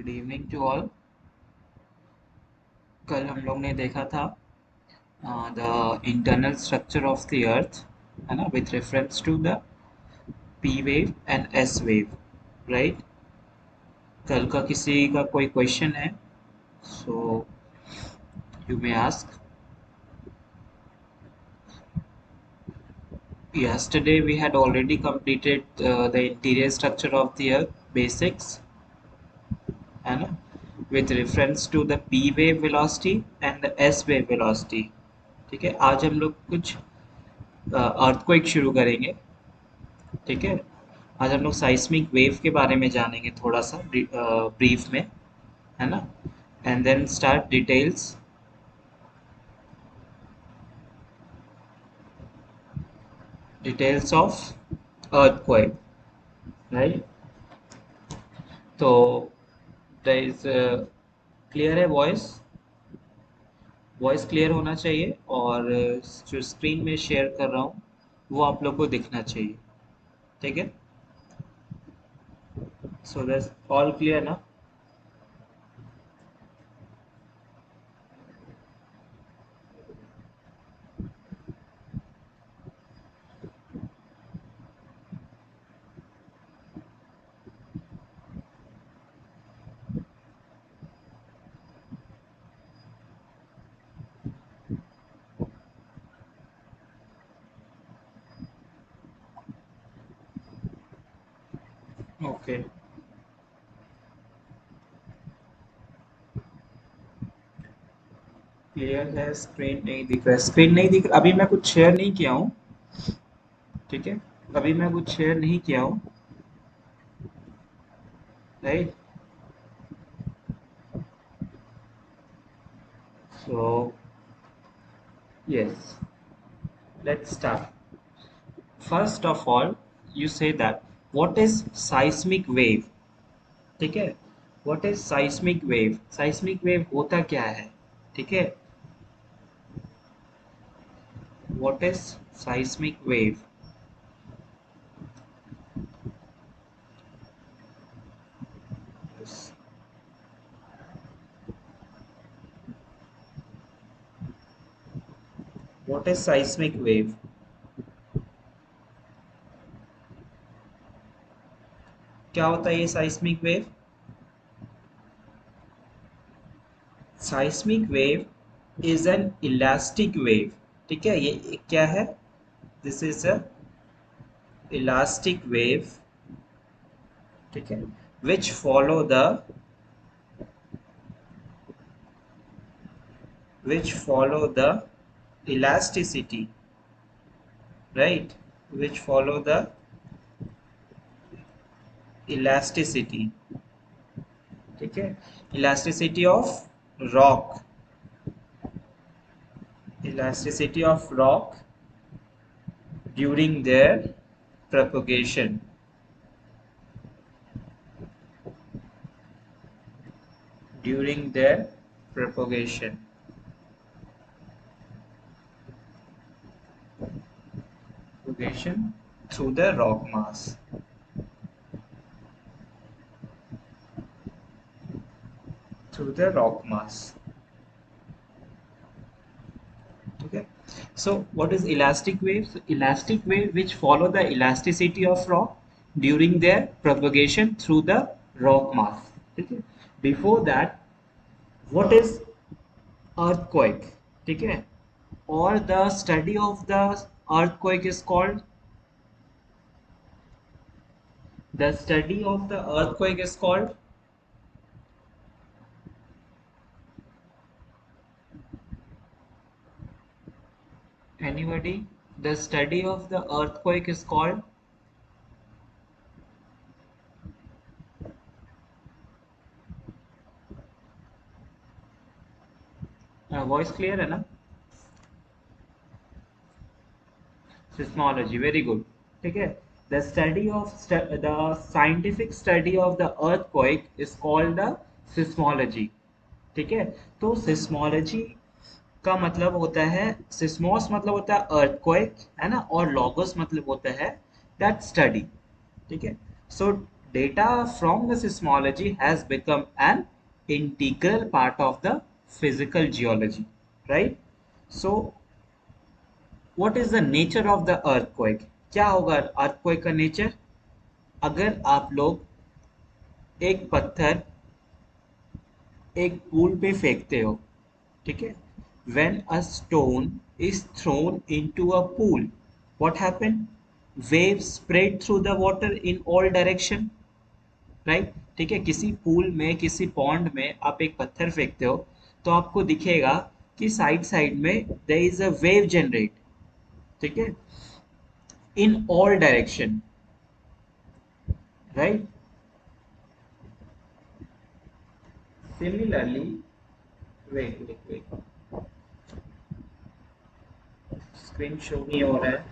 Good evening to all. कल हम लोग ने देखा था the internal structure of the earth, है ना, with reference to the P wave and S wave, right. कल का किसी का कोई क्वेश्चन है? So you may ask. Yesterday we had already completed the interior structure of the earth basics, है ना, with reference to the p wave velocity and the s wave velocity। ठीक है, आज हम लोग कुछ अर्थक्वेक शुरू करेंगे। ठीक है, आज हम लोग साइस्मिक वेव के बारे में जानेंगे थोड़ा सा ब्रीफ में, है ना, and then start details of earthquake, right. तो देयर इज क्लियर है, वॉइस वॉइस क्लियर होना चाहिए, और जो स्क्रीन में शेयर कर रहा हूँ वो आप लोग को दिखना चाहिए। ठीक है, सो दैट्स ऑल क्लियर ना? ओके, क्लियर है। स्क्रीन नहीं दिख रहा है, स्क्रीन नहीं दिख रहा, अभी मैं कुछ शेयर नहीं किया हूँ। ठीक है, अभी मैं कुछ शेयर नहीं किया हूँ, right. So yes, let's start. First of all, you say that what is साइस्मिक wave. ठीक है, व्हाट इज साइस्मिक वेव? साइस्मिक वेव होता क्या है? ठीक है, what is साइस्मिक wave? What is साइस्मिक wave? क्या होता है ये साइस्मिक wave? साइस्मिक wave is an elastic wave. ठीक है, ये क्या है? This is a elastic wave. ठीक है, which follow the elasticity, right, which follow the elasticity। ठीक है, elasticity of rock, elasticity of rock during their propagation, during their propagation propagation through the rock mass, through the rock mass। Okay, so what is elastic waves? Elastic wave which follow the elasticity of rock during their propagation through the rock mass। ठीक है, before that, what is earthquake? ठीक है, or the study of the earthquake is called, the study of the earthquake is called, anybody? The study of the earthquake is called, voice clear है ना? Seismology, very good। ठीक है, the study of the scientific study of the earthquake is called the seismology। ठीक है, तो seismology का मतलब होता है, सिस्मोस मतलब होता है earthquake, है ना, और logos मतलब होता है that study। ठीक है, so data from the seismology has become an integral part of the physical geology, right? So what is the nature of the earthquake? क्या होगा earthquake का nature? अगर आप लोग एक पत्थर एक पूल पे फेंकते हो, ठीक है, when a stone is thrown into a pool, what happen? Waves spread through the water in all direction, right? ठीक है, किसी पूल में किसी पॉन्ड में आप एक पत्थर फेंकते हो तो आपको दिखेगा कि साइड साइड में there is a wave generate, ठीक है, in all direction, right? Similarly, wait, screen show नहीं हो रहा है.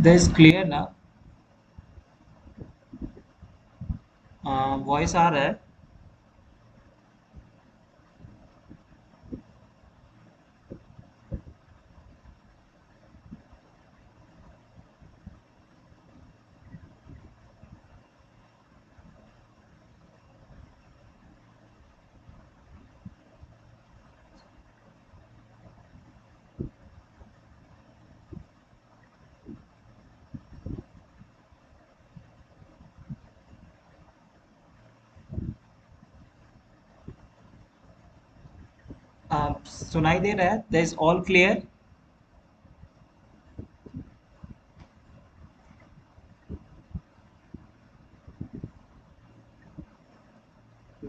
This clear ना? वॉइस आ रहा है? सुनाई दे रहा है? This all clear?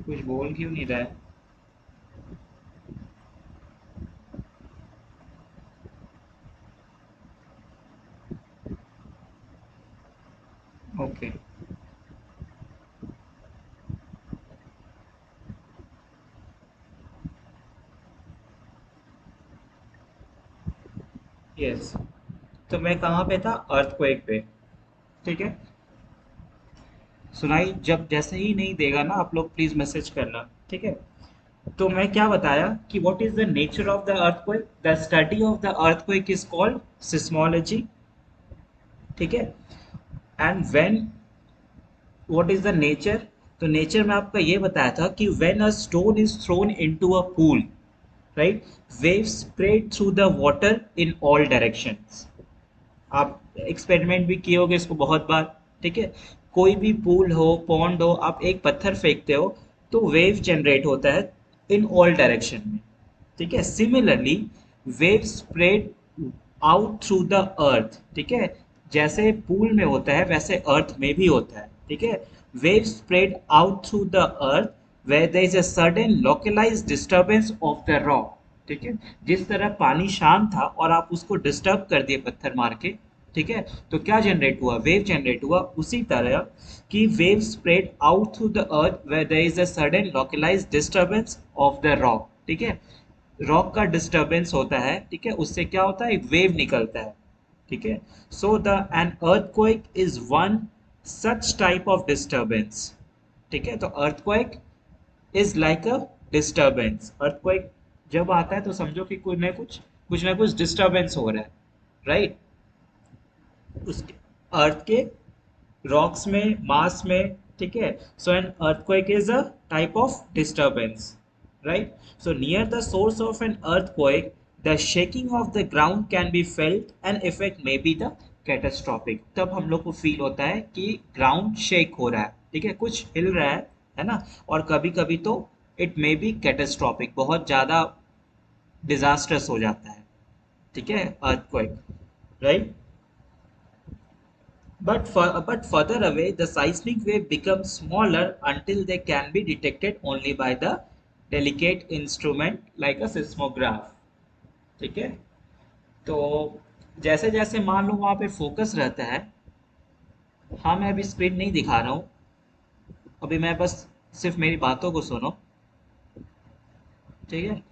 कुछ बोल क्यों नहीं रहा है? Okay, yes. तो मैं कहाँ पे था? अर्थक्वेक पे, ठीक है. सुनाई जब जैसे ही नहीं देगा ना आप लोग प्लीज मैसेज करना, ठीक है. तो मैं क्या बताया कि what is the nature of the earthquake? The study of the earthquake is called seismology, ठीक है. And when what is the nature? तो नेचर में आपका ये बताया था कि when a stone is throne into a pool, right, waves spread through the water in all directions. आप एक्सपेरिमेंट भी किए होगे इसको बहुत बार, ठीक है. कोई भी पूल हो पॉन्ड हो आप एक पत्थर फेंकते हो तो वेव जनरेट होता है इन ऑल डायरेक्शन में, ठीक है. Similarly wave spread out through the अर्थ, ठीक है. जैसे पूल में होता है वैसे अर्थ में भी होता है, ठीक है. Wave spread out through the earth where there is a sudden localized disturbance of the rock, ठीक है. जिस तरह पानी शांत था और आप उसको डिस्टर्ब कर दिए पत्थर मार के, ठीक है, तो क्या जनरेट हुआ? वेव जनरेट हुआ. उसी तरह कि wave spread out through the earth where there is a sudden localised disturbance of the rock, ठीक है. रॉक का डिस्टर्बेंस होता है, ठीक है, उससे क्या होता है? एक वेव निकलता है, ठीक है. So the N earthquake is one such type of disturbance, ठीक है. तो earthquake is like a disturbance. Earthquake जब आता है तो समझो कि कुछ ना कुछ डिस्टर्बेंस हो रहा है, राइट. उसके अर्थ के रॉक्स में मास में, ठीक है. So an earthquake is a type of disturbance, right. So near the source of an earthquake the shaking of the ground can be felt and effect may be the catastrophic. तब हम लोग को feel होता है कि ground shake हो रहा है, ठीक है, कुछ हिल रहा है ना. और कभी कभी तो इट मे बी कैटास्ट्रोफिक, बहुत ज्यादा डिजास्टर्स हो जाता है, ठीक है, earthquake, right. But further away, the seismic wave becomes smaller until they can be detected only by the delicate instrument like a seismograph. ठीक है, तो जैसे जैसे मान लो वहाँ पे फोकस रहता है, हाँ मैं अभी स्क्रीन नहीं दिखा रहा हूँ, अभी मैं बस सिर्फ मेरी बातों को सुनो। ठीक है,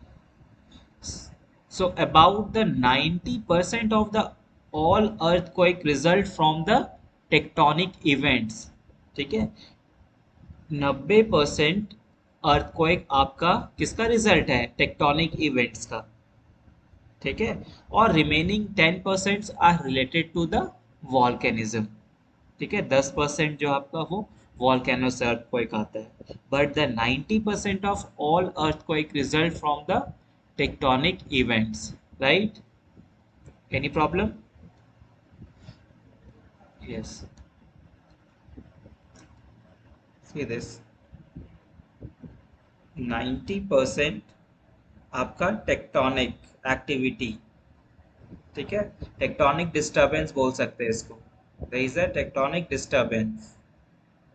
so about the 90% of the all earthquake result from the tectonic events। ठीक है, 90% अर्थक्वेक आपका किसका रिजल्ट है, टेक्टोनिक इवेंट्स का। ठीक है, और remaining 10% are related to the volcanism. ठीक है, 10% जो आपका वो वॉल्केनो से अर्थक्वेक आता है, but the 90% of all earthquake result from the tectonic events, right? Any problem? Yes, see this, 90% आपका टेक्टोनिक एक्टिविटी। ठीक है, टेक्टोनिक डिस्टरबेंस बोल सकते हैं इसको, there is a tectonic disturbance.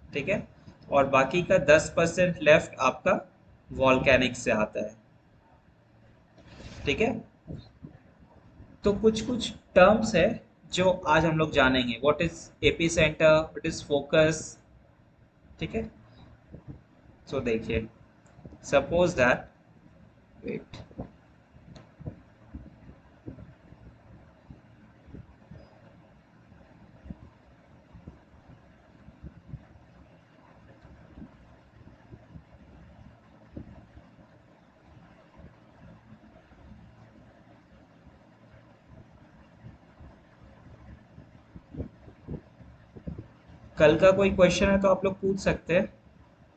ठीक है, और बाकी का 10% लेफ्ट आपका वॉल्केनिक से आता है। ठीक है, तो कुछ कुछ टर्म्स है जो आज हम लोग जानेंगे, what is AP centre, what is focus. ठीक है, सो देखिए, सपोज दैट, वेट, कल का कोई क्वेश्चन है तो आप लोग पूछ सकते हैं,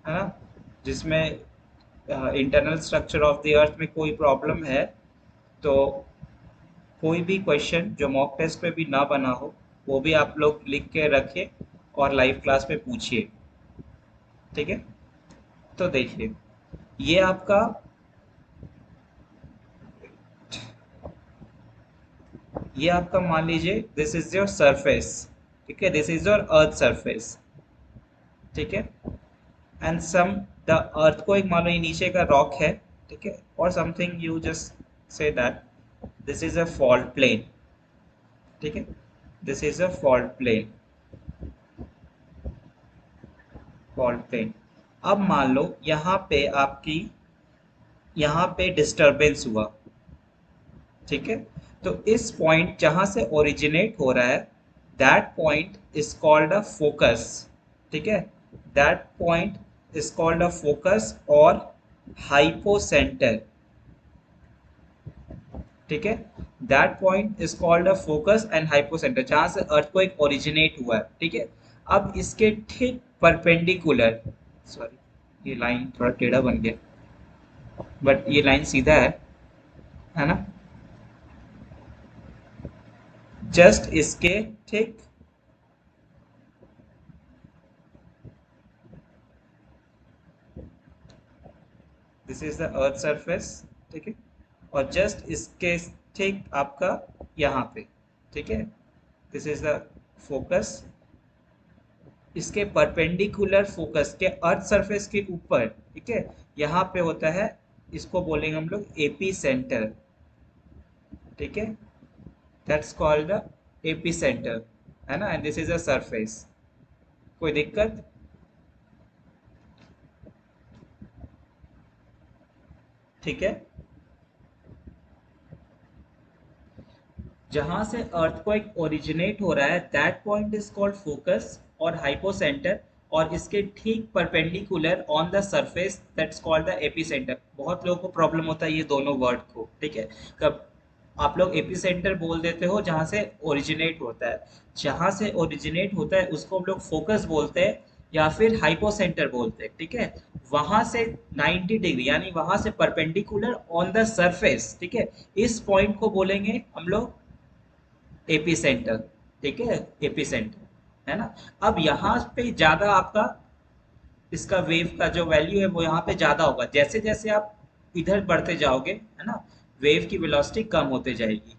है ना, जिसमें इंटरनल स्ट्रक्चर ऑफ द अर्थ में कोई प्रॉब्लम है, तो कोई भी क्वेश्चन जो मॉक टेस्ट पे भी ना बना हो वो भी आप लोग लिख के रखिए और लाइव क्लास में पूछिए। ठीक है, तो देखिए, ये आपका, ये आपका मान लीजिए दिस इज योर सरफेस। ठीक है, this is your earth surface. ठीक है, एंड सम द अर्थ को एक मान लो ये नीचे का रॉक है। ठीक है, और something you just say that this is a fault plane. ठीक है, this is a fault plane, fault plane. अब मान लो यहाँ पे आपकी, यहाँ पे डिस्टरबेंस हुआ। ठीक है, तो इस पॉइंट जहां से ओरिजिनेट हो रहा है, that point is called a focus. ठीक है, that point is called a focus और हाइपोसेंटर। ठीक है, that point is called a focus and hypocentre, जहां से अर्थक्वेक ओरिजिनेट हुआ है। ठीक है, अब इसके ठीक परपेंडिकुलर, सॉरी ये लाइन थोड़ा टेढ़ा बन गया, बट ये लाइन सीधा है ना, जस्ट इसके ठीक, this is the earth surface. ठीक है, और जस्ट इसके ठीक आपका यहाँ पे, ठीक है, दिस इज द फोकस, इसके परपेंडिकुलर फोकस के अर्थ सरफेस के ऊपर। ठीक है, यहाँ पे होता है, इसको बोलेंगे हम लोग एपी सेंटर। ठीक है, that's called the AP centre, है ना, and this is a surface. कोई दिक्कत? ठीक है, जहां से अर्थक्वेक ओरिजिनेट हो रहा है that point is called focus और हाइपोसेंटर, और इसके ठीक perpendicular on the surface that's called the epicentre. बहुत लोगों को प्रॉब्लम होता है ये दोनों वर्ड को। ठीक है, कब आप लोग एपिसेंटर बोल देते हो जहां से ओरिजिनेट होता है, जहां से ओरिजिनेट होता है उसको हम लोग फोकस बोलते हैं या फिर हाइपोसेंटर बोलते हैं। ठीक है, वहां से 90 डिग्री यानी वहां से परपेंडिकुलर ऑन द सरफेस, ठीक है, इस पॉइंट को बोलेंगे हम लोग एपी सेंटर। ठीक है, एपी सेंटर, है ना। अब यहाँ पे ज्यादा आपका इसका वेव का जो वैल्यू है वो यहाँ पे ज्यादा होगा, जैसे जैसे आप इधर बढ़ते जाओगे, है ना, वेव की वेलोसिटी कम होते जाएगी।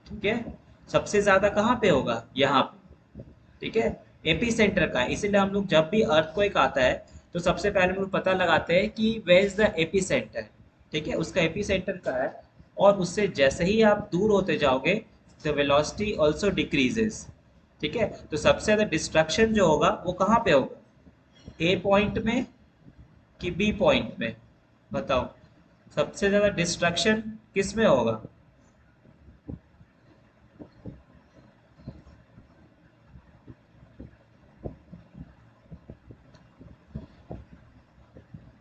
ठीक है, सबसे ज्यादा कहाँ पे होगा, यहाँ पे। ठीक है, एपी सेंटर का है। इसीलिए हम लोग जब भी अर्थक्वेक आता है तो सबसे पहले हम लोग पता लगाते हैं कि where is the epicentre. ठीक है, उसका एपी सेंटर कहाँ है, और उससे जैसे ही आप दूर होते जाओगे द वेलोसिटी ऑल्सो डिक्रीजेस। ठीक है, तो सबसे ज्यादा डिस्ट्रक्शन जो होगा वो कहाँ पे होगा, ए पॉइंट में कि बी पॉइंट में, बताओ सबसे ज्यादा डिस्ट्रक्शन किस में होगा।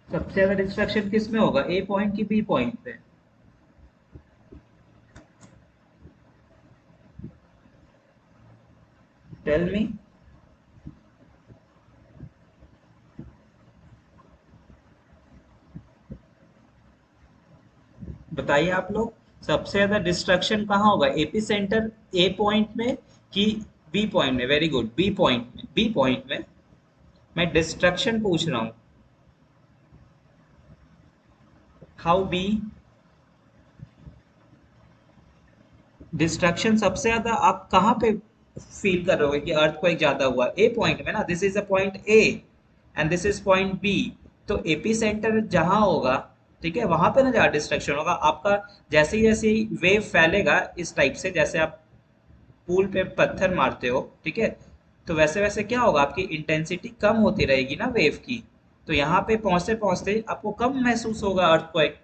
सबसे ज्यादा डिस्ट्रक्शन किस में होगा, ए पॉइंट की बी पॉइंट पे। Tell me. बताइए आप लोग, सबसे ज्यादा डिस्ट्रक्शन कहाँ होगा, एपी सेंटर ए पॉइंट में कि बी पॉइंट में। वेरी गुड, बी पॉइंट में, बी पॉइंट में। मैं डिस्ट्रक्शन पूछ रहा हूँ, हाउ बी। डिस्ट्रक्शन सबसे ज्यादा आप कहाँ पे फील कर रहे हो कि अर्थ को एक ज्यादा हुआ, ए पॉइंट में ना, this is a point A and this is point B. तो एपी सेंटर जहां होगा, ठीक है, वहां पे ना ज्यादा डिस्ट्रक्शन होगा आपका। जैसे ही वेव फैलेगा इस टाइप से, जैसे आप पूल पे पत्थर मारते हो, ठीक है, तो वैसे वैसे क्या होगा, आपकी इंटेंसिटी कम होती रहेगी ना वेव की। तो यहाँ पे पहुंचते पहुंचते आपको कम महसूस होगा अर्थक्वेक।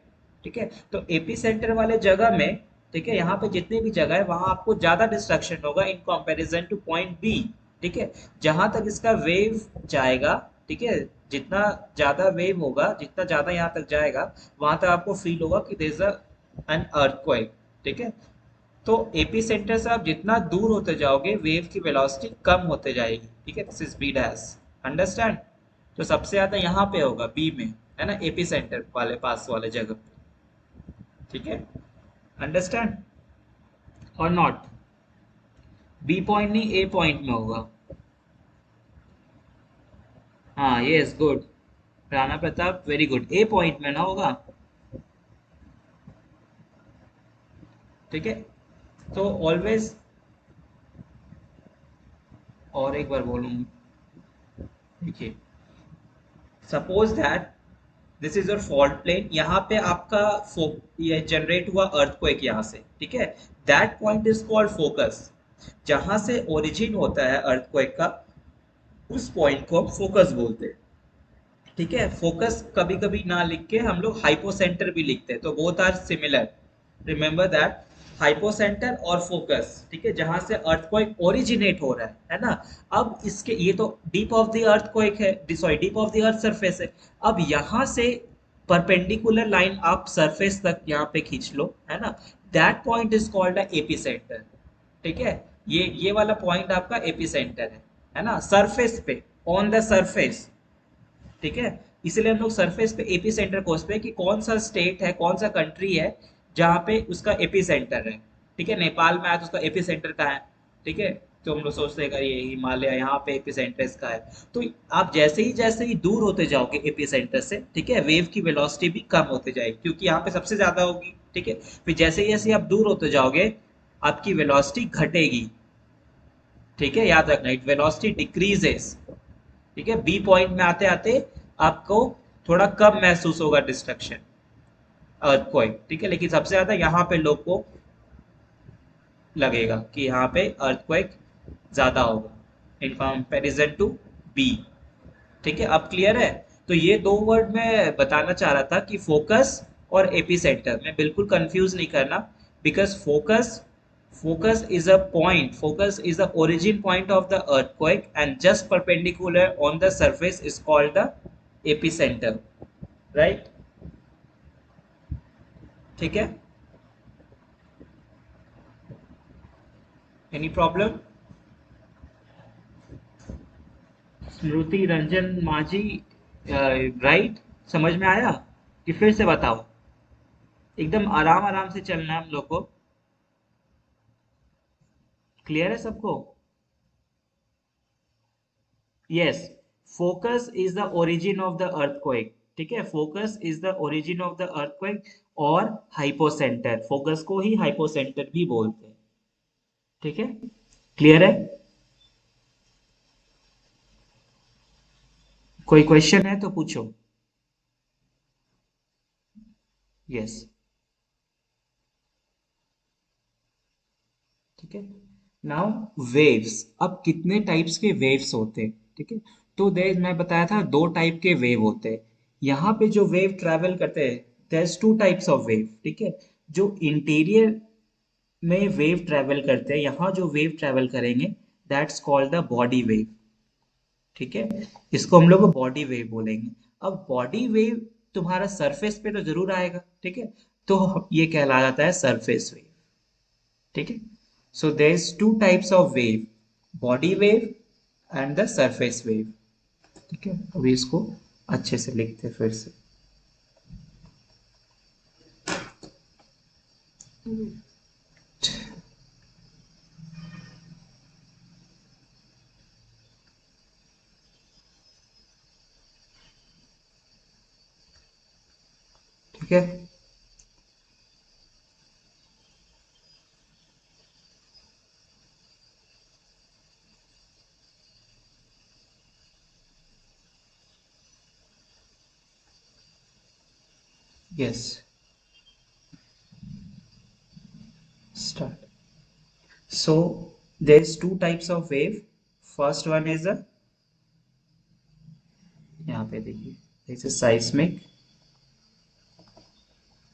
ठीक है, तो एपी सेंटर वाले जगह में, ठीक है, यहाँ पे जितनी भी जगह है वहां आपको ज्यादा डिस्ट्रक्शन होगा in comparison to point B. ठीक है, जहां तक इसका वेव जाएगा, ठीक है, जितना ज्यादा वेव होगा, जितना ज्यादा यहाँ तक जाएगा, वहां तक आपको फील होगा कि देयर इज एन अर्थक्वेक। ठीक है, तो एपी सेंटर से आप जितना दूर होते जाओगे वेव की वेलोसिटी कम होते जाएगी। ठीक है, this is B dash, understand. तो सबसे ज्यादा यहाँ पे होगा बी में, है ना, एपी सेंटर वाले पास वाले जगह पे। ठीक है, अंडरस्टैंड और नॉट। बी पॉइंट नहीं, ए पॉइंट में होगा। हाँ, yes, good, Rana Pratap, very good, a point में ना होगा। ठीक है, तो ऑलवेज, और एक बार बोलूँ, देखिए, suppose that this is your fault plane, यहाँ पे आपका ये जनरेट हुआ अर्थक्वेक यहाँ से, ठीक है, that point is called focus. जहां से ओरिजिन होता है अर्थक्वेक का, उस पॉइंट को हम फोकस बोलते हैं। ठीक है, फोकस कभी कभी ना लिख के हम लोग हाइपोसेंटर भी लिखते हैं, तो both are similar, remember that, hypocentre और फोकस। ठीक है, जहां से अर्थक्वेक ओरिजिनेट हो रहा है ना। अब इसके, ये तो डीप ऑफ द अर्थक्वेक है, sorry, deep of the earth surface है। अब यहाँ से परपेंडिकुलर लाइन आप सरफेस तक यहाँ पे खींच लो, है ना, that point is called a AP centre. ठीक है, ये वाला पॉइंट आपका एपी सेंटर है ना, सरफेस पे, ऑन द सरफेस। ठीक है, इसलिए हम लोग सरफेस पे एपी सेंटर खोजते हैं कि कौन सा स्टेट है, कौन सा कंट्री है जहाँ पे उसका एपी सेंटर है। ठीक है, नेपाल में आया तो उसका एपी सेंटर कहाँ है। ठीक है, तो हम लोग सोचते हैं कि ये हिमालय, यहाँ पे एपी सेंटर इसका है। तो आप जैसे ही दूर होते जाओगे एपी सेंटर से, ठीक है, वेव की वेलोसिटी भी कम होते जाएगी क्योंकि यहाँ पे सबसे ज्यादा होगी। ठीक है, फिर जैसे आप दूर होते जाओगे आपकी वेलोसिटी घटेगी। ठीक है, याद रखना, इट वेलोसिटी डिक्रीजेस। ठीक है, बी पॉइंट में आते आते आपको थोड़ा कम महसूस होगा डिस्ट्रक्शन, अर्थक्वेक। ठीक है, लेकिन सबसे ज्यादा यहाँ पे लोग को लगेगा कि यहाँ पे अर्थक्वेक ज्यादा होगा इन कंपैरिजन टू बी। ठीक है, अब क्लियर है। तो ये दो वर्ड मैं बताना चाह रहा था कि फोकस और एपी सेंटर में बिल्कुल कंफ्यूज नहीं करना, because focus is a point, focus is the origin point of the earthquake and just perpendicular on the surface is called the epicenter, right? ठीक है, एनी प्रॉब्लम। स्मृति रंजन माझी, राइट, समझ में आया कि फिर से बताओ। एकदम आराम आराम से चलना है हम लोग को, क्लियर है सबको। Yes, focus is the origin of the earthquake. ठीक है, focus is the origin of the earthquake, और हाइपोसेंटर, फोकस को ही हाइपोसेंटर भी बोलते हैं। ठीक है, क्लियर है। कोई क्वेश्चन है तो पूछो। यस। ठीक है। नाउ वेव्स, अब कितने टाइप्स के वेव्स होते हैं? ठीक है। तो देर मैं बताया था दो टाइप के वेव होते हैं। यहाँ पे जो वेव ट्रैवल करते हैं, there two types of wave. ठीक है। जो इंटीरियर में वेव ट्रैवल करते हैं, यहाँ जो वेव ट्रैवल करेंगे, that's called the body wave. ठीक है। इसको हम लोग बॉडी वेव बोलेंगे। अब बॉडी वेव तुम्हारा सरफेस पे तो जरूर आएगा। ठीक है। तो ये कहला जाता है सरफेस वेव। ठीक है। So there is two types of wave, body wave and the surface wave. ठीक है। अभी इसको अच्छे से लिखते हैं फिर से। ठीक है। Yes. Start. So there's two types of wave. First one is a, यहाँ पे देखिए, this is seismic,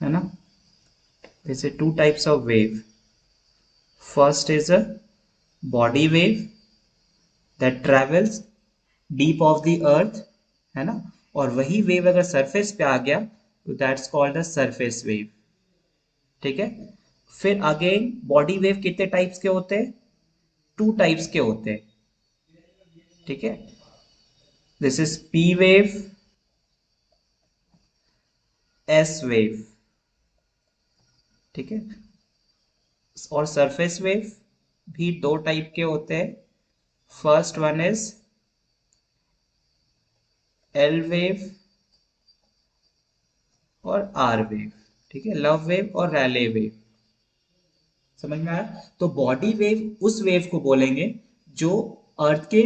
है ना? There's a two types of wave. First is a body wave that travels deep of the earth, है ना? और वही wave अगर सरफेस पे आ गया तो that's called the surface wave. ठीक है। फिर अगेन बॉडी वेव कितने टाइप्स के होते हैं? टू टाइप्स के होते हैं। ठीक है। This is P wave, S wave. ठीक है। और सरफेस वेव भी दो टाइप के होते हैं। First one is L wave और आर वेव। ठीक है। लव वेव और रैले वेव। समझ में आया? तो बॉडी वेव उस वेव को बोलेंगे जो अर्थ के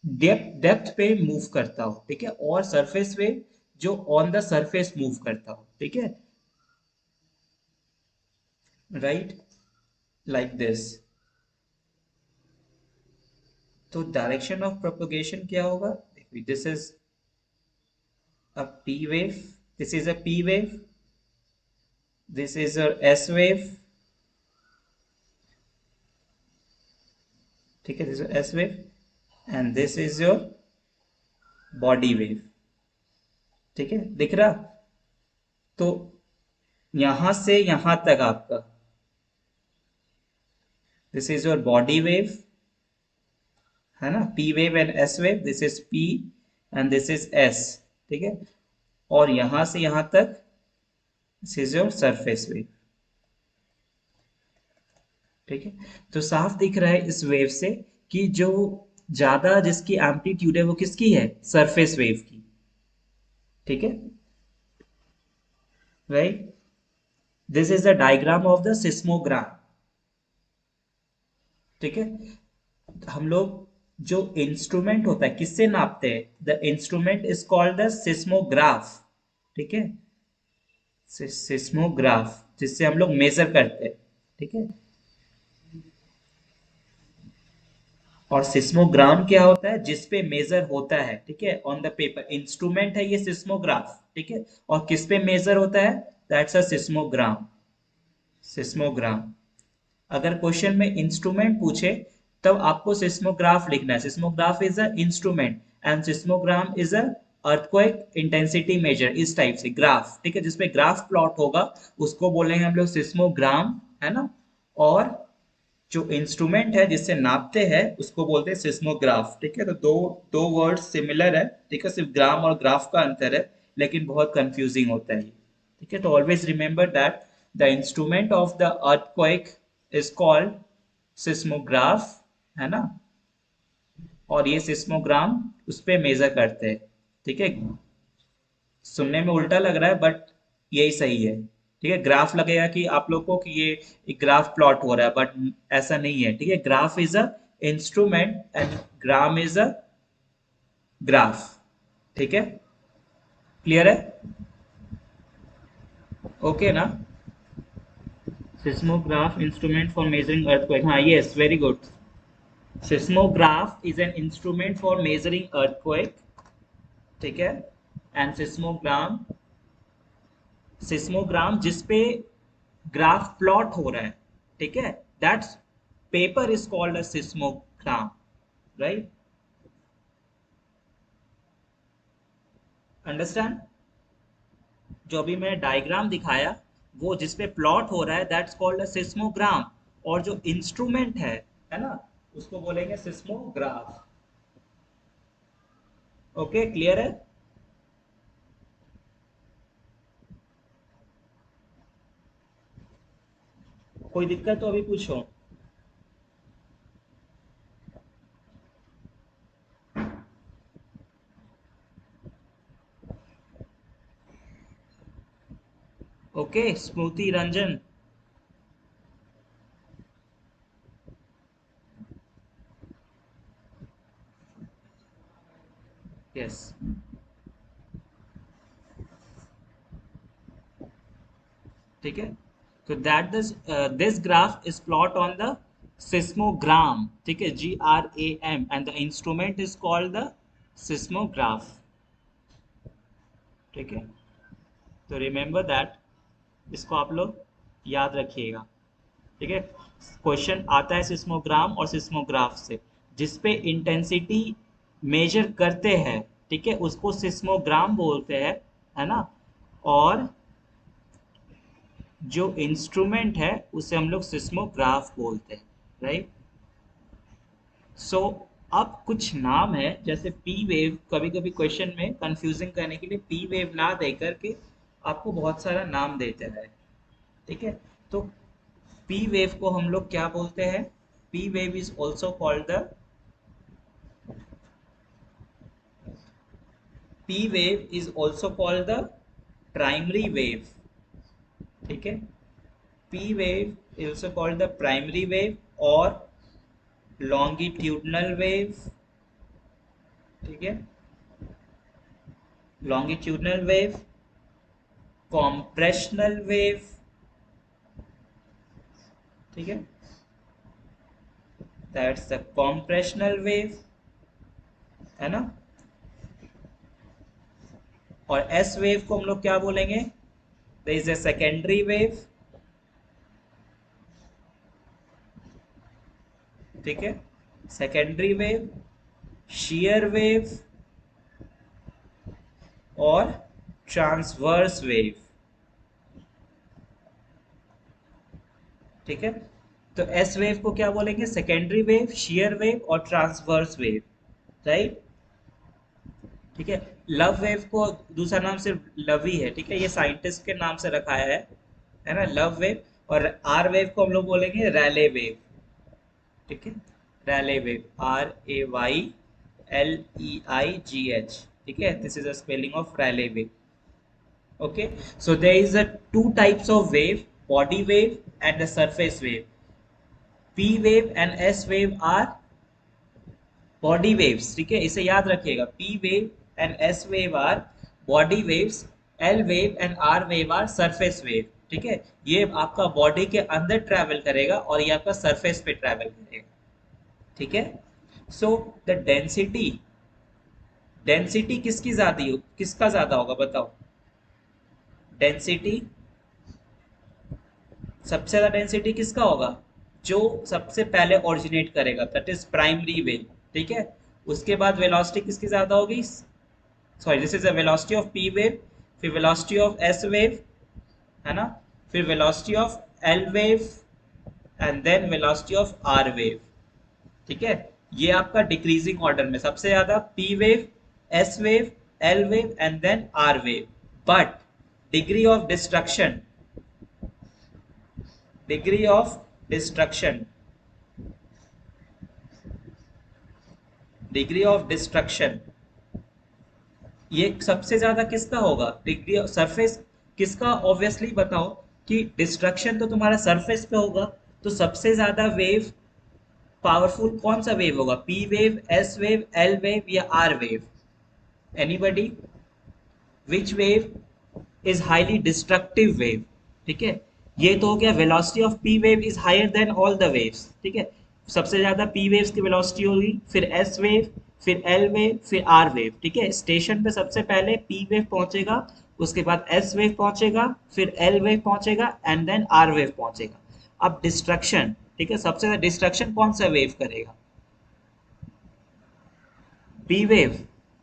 डेप्थ पे मूव करता हो। ठीक है। और सरफेस वेव जो ऑन द सरफेस मूव करता हो। ठीक है। Right, like this. तो डायरेक्शन ऑफ प्रोपोगेशन क्या होगा? This is a P wave. This is a P wave. This is a S wave. ठीक है, this is S wave and this is your body wave. ठीक है, दिख रहा? तो यहां से यहां तक आपका, this is your body wave, है ना? P wave and S wave, this is P and this is S। ठीक है। और यहां से यहां तक this is your surface wave. ठीक है। तो साफ दिख रहा है इस वेव से कि जो ज्यादा जिसकी एम्पलीट्यूड है वो किसकी है? सरफेस वेव की। ठीक है। Right. This is the diagram of the सिस्मोग्राम। ठीक है। हम लोग जो इंस्ट्रूमेंट होता है किससे नापते हैं? The instrument is called the seismograph. ठीक है। सिस्मोग्राफ जिससे हम लोग मेजर करते हैं। ठीक है। और सिस्मोग्राम क्या होता है? जिसपे मेजर होता है। ठीक है। ऑन द पेपर इंस्ट्रूमेंट है ये सिस्मोग्राफ। ठीक है। और किस पे मेजर होता है? That's a सिस्मोग्राम। सिस्मोग्राम। अगर क्वेश्चन में इंस्ट्रूमेंट पूछे तब आपको सिस्मोग्राफ लिखना है। Seismograph is a instrument and सिस्मोग्राम is a earthquake intensity major. इस टाइप से ग्राफ, ठीक है, जिसपे ग्राफ प्लॉट होगा उसको बोलेंगे हम लोग सिस्मोग्राम, है ना? और जो इंस्ट्रूमेंट है जिससे नापते हैं उसको बोलते हैं सिस्मोग्राफ। ठीक है। तो दो दो वर्ड सिमिलर है। ठीक है। सिर्फ ग्राम और ग्राफ का अंतर है, लेकिन बहुत कंफ्यूजिंग होता है। ठीक है। तो always remember that the instrument of the earthquake is called seismograph, है ना? और ये सिस्मोग्राम उस पे मेजर करते हैं। ठीक है। सुनने में उल्टा लग रहा है बट यही सही है। ठीक है। ग्राफ लगेगा कि आप लोग को कि ये एक ग्राफ प्लॉट हो रहा है, बट ऐसा नहीं है। ठीक है। Graph is a instrument and gram is a graph. ठीक है, क्लियर है, ओके ना? Seismograph instrument for measuring earthquake, हाँ yes very good. Seismograph is an instrument for measuring earthquake, ठीक है। एंड सिस्मोग्राम जिसपे ग्राफ प्लॉट हो रहा है, ठीक है, that's paper is called a सिस्मोग्राम, right? Understand? जो अभी मैं डायग्राम दिखाया वो जिसपे प्लॉट हो रहा है दैट्स कॉल्ड अ सिस्मोग्राम, और जो इंस्ट्रूमेंट है ना, उसको बोलेंगे सिस्मोग्राफ। ओके, क्लियर है? कोई दिक्कत तो अभी पूछो। ओके, स्मृति रंजन। यस, ठीक है। तो that this graph is plot on the सिस्मोग्राम, ठीक है, GRAM, and the instrument is called the seismograph, ठीक है। तो रिमेंबर दैट, इसको आप लोग याद रखिएगा, ठीक है। क्वेश्चन आता है सिस्मोग्राम और सिस्मोग्राफ से, जिसपे इंटेंसिटी मेजर करते हैं, ठीक है, उसको सिस्मोग्राम बोलते हैं, है ना। और जो इंस्ट्रूमेंट है उसे हम लोग सिस्मोग्राफ बोलते हैं, राइट? सो अब कुछ नाम है, जैसे पी वेव, कभी कभी क्वेश्चन में कंफ्यूजिंग करने के लिए पी वेव ना दे करके आपको बहुत सारा नाम देते हैं, ठीक है। तो पी वेव को हम लोग क्या बोलते हैं? P wave is also called the P wave is also called the primary wave, ठीक है। P wave is also called the primary wave और लॉन्गिट्यूडनल वेव, ठीक है, लॉन्गिट्यूडनल वेव, कॉम्प्रेशनल वेव, ठीक है, दैट्स द कॉम्प्रेशनल वेव, है ना। और एस वेव को हम लोग क्या बोलेंगे? There is a secondary wave, ठीक है, सेकेंडरी वेव, shear वेव और ट्रांसवर्स वेव, ठीक है। तो एस वेव को क्या बोलेंगे? सेकेंडरी वेव, shear वेव और ट्रांसवर्स वेव, राइट? ठीक है। लव वेव को दूसरा नाम सिर्फ लव ही है, ठीक है, ये साइंटिस्ट के नाम से रखाया है ना, लव वेव। और आर वेव को हम लोग बोलेंगे रैले वेव, ठीक है, रैले वेव, RAYLEIGH, ठीक है, this is a spelling of Rayleigh wave. Okay, so there is a two types of wave: body wave and the surface wave. P wave and S wave are body waves, ठीक है, इसे याद रखिएगा। P wave and S wave are body waves, L wave and R wave are surface wave, ठीक है। ये आपका body के अंदर ट्रैवल करेगा और ये आपका सरफेस पे ट्रैवल करेगा, ठीक है। सो द डेंसिटी, डेंसिटी किसका ज्यादा होगा बताओ? डेंसिटी, सबसे ज्यादा डेंसिटी किसका होगा? जो सबसे पहले ओरिजिनेट करेगा, दैट इज प्राइमरी वेव, ठीक है। उसके बाद वेलोसिटी किसकी ज्यादा होगी? Sorry, this is the velocity of P wave, फिर वेलोसिटी ऑफ एस वेव, है ना, फिर velocity of L wave, and then velocity of R wave, ठीक है। ये आपका डिक्रीजिंग ऑर्डर में सबसे ज्यादा P wave, S wave, L wave and then R wave. But degree of destruction, degree of destruction, degree of destruction, ये सबसे ज्यादा किसका होगा? डिग्री ऑफ सरफेस किसका? ऑब्वियसली बताओ कि डिस्ट्रक्शन तो तुम्हारा सरफेस पे होगा, तो सबसे ज्यादा वेव पावरफुल कौन सा वेव होगा? P wave, S wave, L wave या R wave? Anybody? Which wave is highly destructive wave? ठीक है, ये तो हो गया velocity of P wave is higher than all the waves. ठीक है, सबसे ज्यादा पी वेव्स की वेलोसिटी होगी, फिर एस वेव, फिर एल वेव, फिर आर वेव। ठीक है, स्टेशन पे सबसे पहले पी वेव पहुंचेगा, उसके बाद एस वेव पहुंचेगा, फिर एल वेव पहुंचेगा एंड देन आर वेव पहुंचेगा। अब डिस्ट्रक्शन, ठीक है, सबसे ज्यादा डिस्ट्रक्शन कौन सा वेव करेगा? P wave.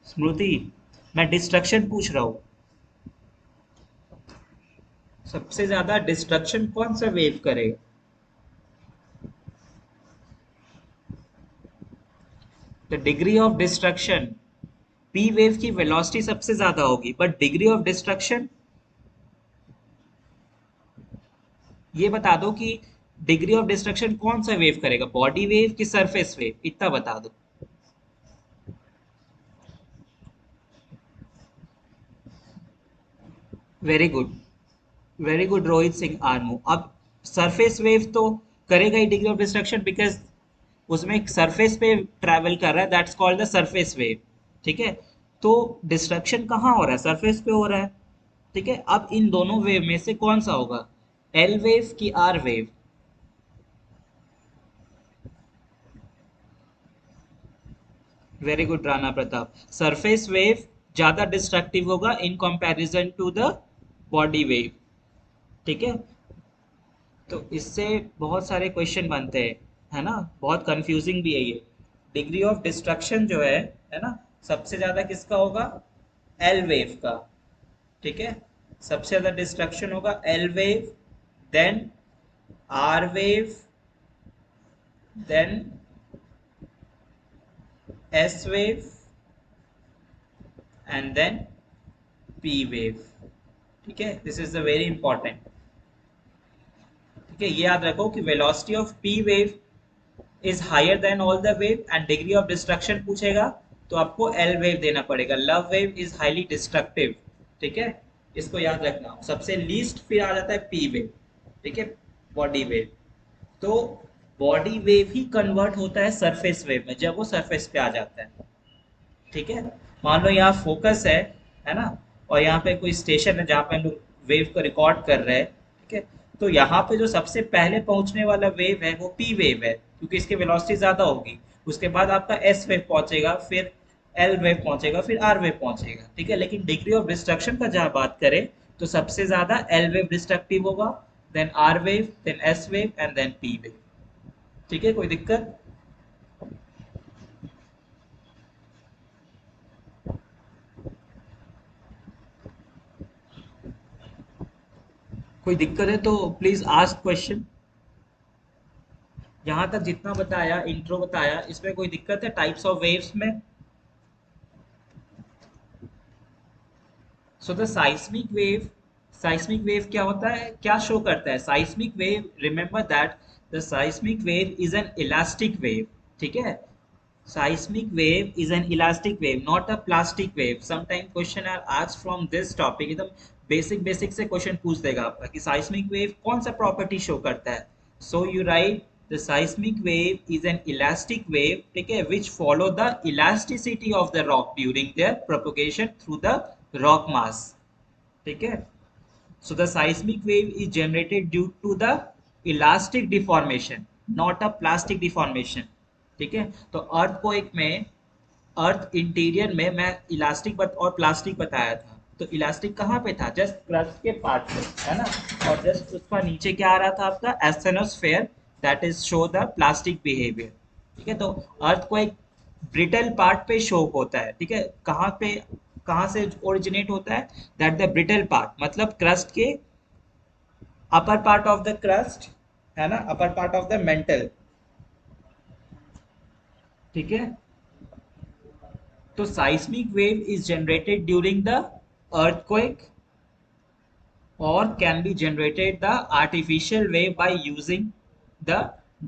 स्मृति, मैं डिस्ट्रक्शन पूछ रहा हूँ, सबसे ज्यादा डिस्ट्रक्शन कौन सा वेव करेगा? The degree of destruction, P wave की वेलोसिटी सबसे ज्यादा होगी बट डिग्री ऑफ डिस्ट्रक्शन, ये बता दो कि डिग्री ऑफ डिस्ट्रक्शन कौन सा वेव करेगा, बॉडी वेव की सरफेस वेव, इतना बता दो। Very good, very good Rohit Singh Armu. अब सरफेस वेव तो करेगा ही डिग्री ऑफ डिस्ट्रक्शन, बिकॉज उसमें एक सरफेस पे ट्रैवल कर रहा है, that's called the surface wave. ठीक है, तो डिस्ट्रक्शन कहाँ हो रहा है? सरफेस पे हो रहा है। ठीक है, अब इन दोनों वेव में से कौन सा होगा, एल वेव की R wave? Very good Rana Pratap, surface wave ज्यादा डिस्ट्रक्टिव होगा in comparison to the body wave. ठीक है, तो इससे बहुत सारे क्वेश्चन बनते हैं, है ना, बहुत कंफ्यूजिंग भी है ये। डिग्री ऑफ डिस्ट्रक्शन जो है ना, सबसे ज्यादा किसका होगा? एल वेव का। ठीक है, सबसे ज्यादा डिस्ट्रक्शन होगा L wave, then R wave, then S wave and then P wave. ठीक है, this is the very important. ठीक है, ये याद रखो कि velocity of P wave is higher than all the wave and degree of destruction पूछेगा तो आपको एल वेव देना पड़ेगा। Love wave is highly destructive. ठीक है, इसको याद रखना। सबसे लीस्ट फिर आ जाता है पी वेव। ठीक है, बॉडी वेव। तो बॉडी वेव ही कन्वर्ट होता है सरफेस वेव में जब वो सरफेस पे आ जाता है। ठीक है, मान लो यहाँ फोकस है ना, और यहाँ पे कोई स्टेशन है जहाँ पे हम लोग वेव को रिकॉर्ड कर रहे हैं। ठीक है, तो यहाँ पे जो सबसे पहले पहुंचने वाला वेव है वो पी वेव है, क्योंकि इसकी वेलोसिटी ज्यादा होगी। उसके बाद आपका एस वेव पहुंचेगा, फिर एल वेव पहुंचेगा, फिर आर वेव पहुंचेगा। ठीक है, लेकिन डिग्री ऑफ डिस्ट्रक्शन का जहाँ बात करें तो सबसे ज्यादा एल वेव डिस्ट्रक्टिव होगा, then R wave, then S wave and then P wave. ठीक है, कोई दिक्कत? कोई दिक्कत है तो प्लीज आस्क क्वेश्चन। यहाँ तक जितना बताया, इंट्रो बताया, इसमें कोई दिक्कत है टाइप्स ऑफ वेव्स में? सो द साइस्मिक वेव क्या होता है, क्या शो करता है? साइस्मिक wave, remember that the seismic wave is an elastic wave. ठीक है, seismic wave is an elastic wave, not a plastic wave. Sometimes question are asked from this topic, एकदम basic से क्वेश्चन पूछ देगा आपका कि seismic wave कौन सा प्रॉपर्टी शो करता है। so you write the seismic wave is an elastic wave, ठीक है, which follow the elasticity of the rock during their propagation through the rock mass। ठीक है, so the seismic wave is generated due to the elastic deformation, not a plastic deformation। ठीक है, तो अर्थ को एक में, अर्थ इंटीरियर में मैं इलास्टिक और प्लास्टिक बताया था। तो इलास्टिक कहाँ पे था? जस्ट क्रस्ट के पार्ट पे, है ना, और जस्ट उसका नीचे क्या आ रहा था आपका? Asthenosphere, that is show the plastic behaviour. ठीक है, तो अर्थ को एक ब्रिटल पार्ट पे शो होता है। ठीक है, कहाँ पे, कहाँ से ओरिजिनेट होता है? दैट द ब्रिटल पार्ट, मतलब क्रस्ट के upper part of the crust, है ना, upper part of the mental. ठीक है, तो seismic wave is generated during the earthquake or can be generated the artificial wave by using the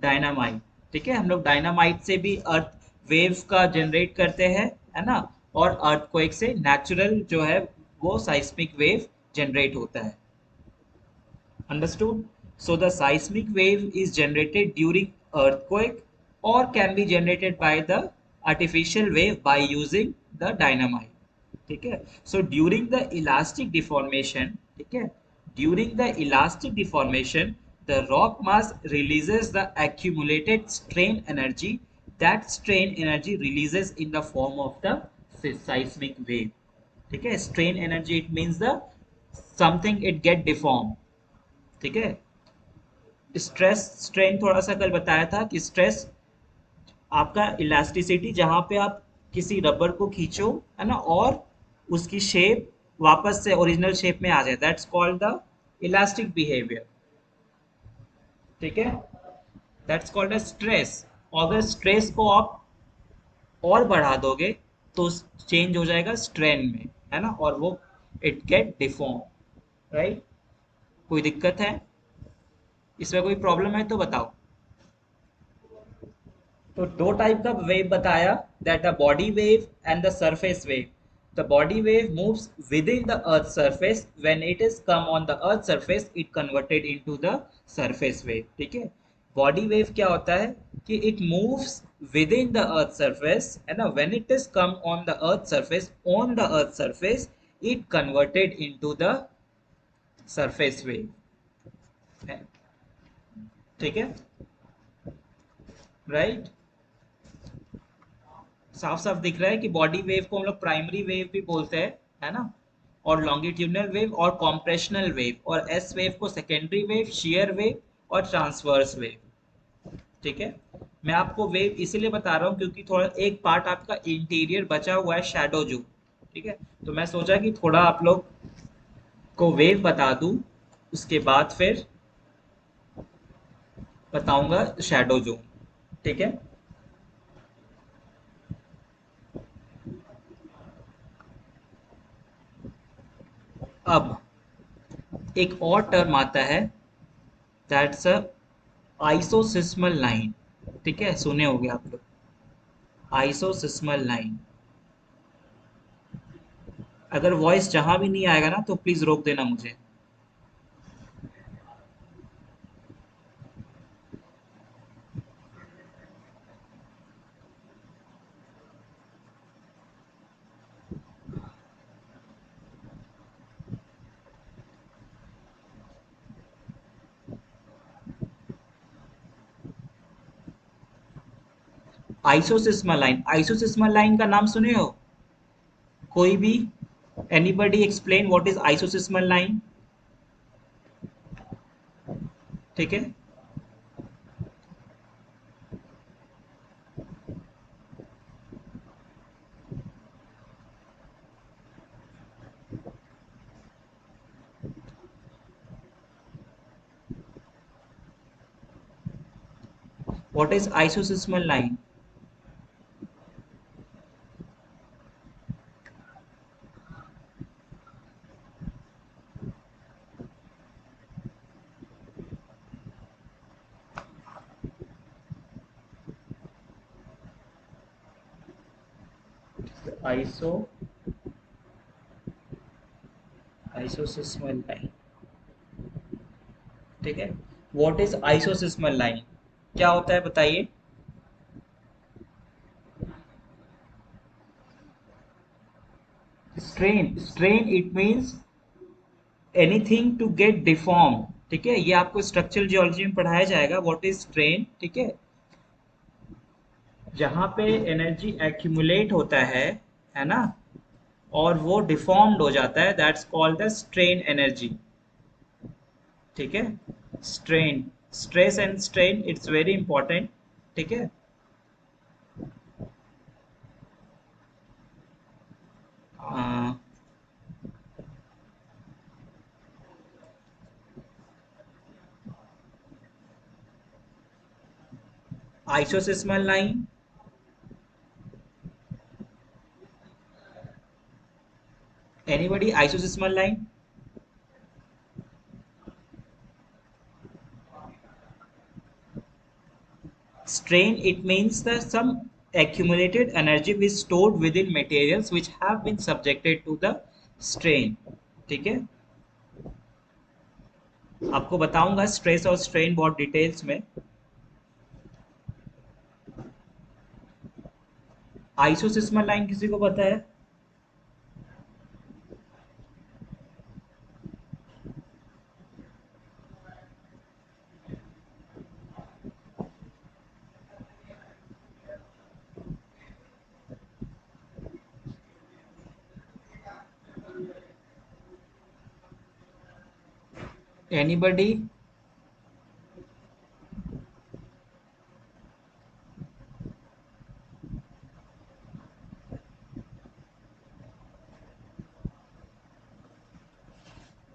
dynamite। ठीक है, हम लोग डायनामाइट से भी अर्थ वेव का जनरेट करते हैं, है ना, और अर्थक्वेक से नेचुरल जो है वो साइस्मिक वेव जनरेट होता है। Understood? So the seismic wave is generated during earthquake or can be generated by the artificial wave by using the dynamite. ठीक है। So during the elastic deformation, ठीक है, during the elastic deformation the rock mass releases the accumulated strain energy. That strain energy releases in the form of the seismic wave. ठीक है, strain energy it means the something it get deformed. ठीक है, stress strain थोड़ा सा कल बताया था कि स्ट्रेस आपका इलास्टिसिटी, जहां पे आप किसी रबर को खींचो, है ना, और उसकी शेप वापस से ओरिजिनल शेप में आ जाए, that's called the elastic behaviour. ठीक है, दैट्स कॉल्ड अ स्ट्रेस। अगर स्ट्रेस को आप और बढ़ा दोगे तो चेंज हो जाएगा स्ट्रेन में, है ना, और वो इट गेट डिफॉर्म, राइट। कोई दिक्कत है इसमें, कोई प्रॉब्लम है तो बताओ। तो दो टाइप का वेव बताया, that a body wave and the surface wave. The body wave moves with in the earth surface, when it is come on the earth surface it converted into the surface wave. ठीक है, body wave क्या होता है कि it moves with in the earth surface, है ना, when it is come on the earth surface, on the earth surface it converted into the surface wave. ठीक है, राइट। साफ साफ दिख रहा है कि बॉडी वेव को हम लोग प्राइमरी वेव भी बोलते हैं, है ना, और लॉन्गिट्यूडनल वेव और कॉम्प्रेशनल वेव, और एस वेव को सेकेंडरी वेव, शेयर वेव और ट्रांसवर्स वेव। ठीक है, मैं आपको वेव इसीलिए बता रहा हूँ क्योंकि थोड़ा एक पार्ट आपका इंटीरियर बचा हुआ है, शैडो जो। ठीक है, तो मैं सोचा कि थोड़ा आप लोग को वेव बता दूं, उसके बाद फिर बताऊंगा शैडो जो। ठीक है, अब एक और टर्म आता है, दैट्स अ आइसोसिस्मल लाइन। ठीक है, सुने होंगे आप लोग, आइसोसिस्मल लाइन। अगर वॉइस जहां भी नहीं आएगा ना तो प्लीज रोक देना मुझे। आइसोसिस्मल लाइन, आइसोसिस्मल लाइन का नाम सुने हो कोई भी? Anybody explain what is isoseismal line? ठीक है, what is isoseismal line? Iso isoseismal line, ठीक है, व्हाट इज आइसोसिस्मल लाइन, क्या होता है बताइए। Strain, strain it means anything to get deform. ठीक है, ये आपको स्ट्रक्चरल जियोलॉजी में पढ़ाया जाएगा, व्हाट इज स्ट्रेन। ठीक है, जहां पे एनर्जी एक्यूमुलेट होता है ना, और वो डिफॉर्म्ड हो जाता है, that's called the strain energy. ठीक है, strain, stress and strain it's very important. ठीक है, isoseismal line, anybody, isoseismal line. Strain, it means the some accumulated energy which stored within materials which have been subjected to the strain। ठीक है, आपको बताऊंगा stress और strain बहुत details में। आइसोसिस्मल line किसी को पता है? एनीबडी?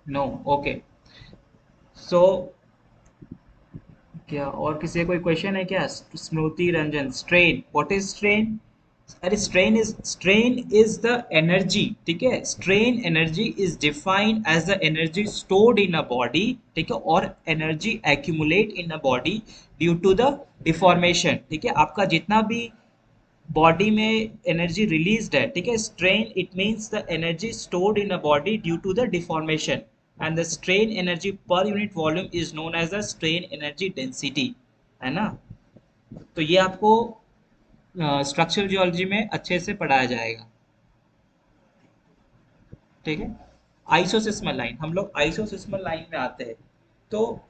No, okay. सो क्या और किसी का कोई क्वेश्चन है क्या? Smriti Ranjan, strain, what is strain? अरे स्ट्रेन इज द एनर्जी, ठीक है। Strain energy is defined as the energy stored in a body, ठीक है, और energy accumulate in a body due to the deformation, ठीक है। आपका जितना भी बॉडी में एनर्जी रिलीज्ड है, ठीक है, strain it means the energy stored in a body due to the deformation, and the strain energy per unit volume is known as the strain energy density, है ना। तो ये आपको स्ट्रक्चरल जियोलॉजी में अच्छे से पढ़ाया जाएगा, ठीक है। आइसोसिस्मल लाइन, हम लोग आइसोसिस्मल लाइन में आते हैं। तो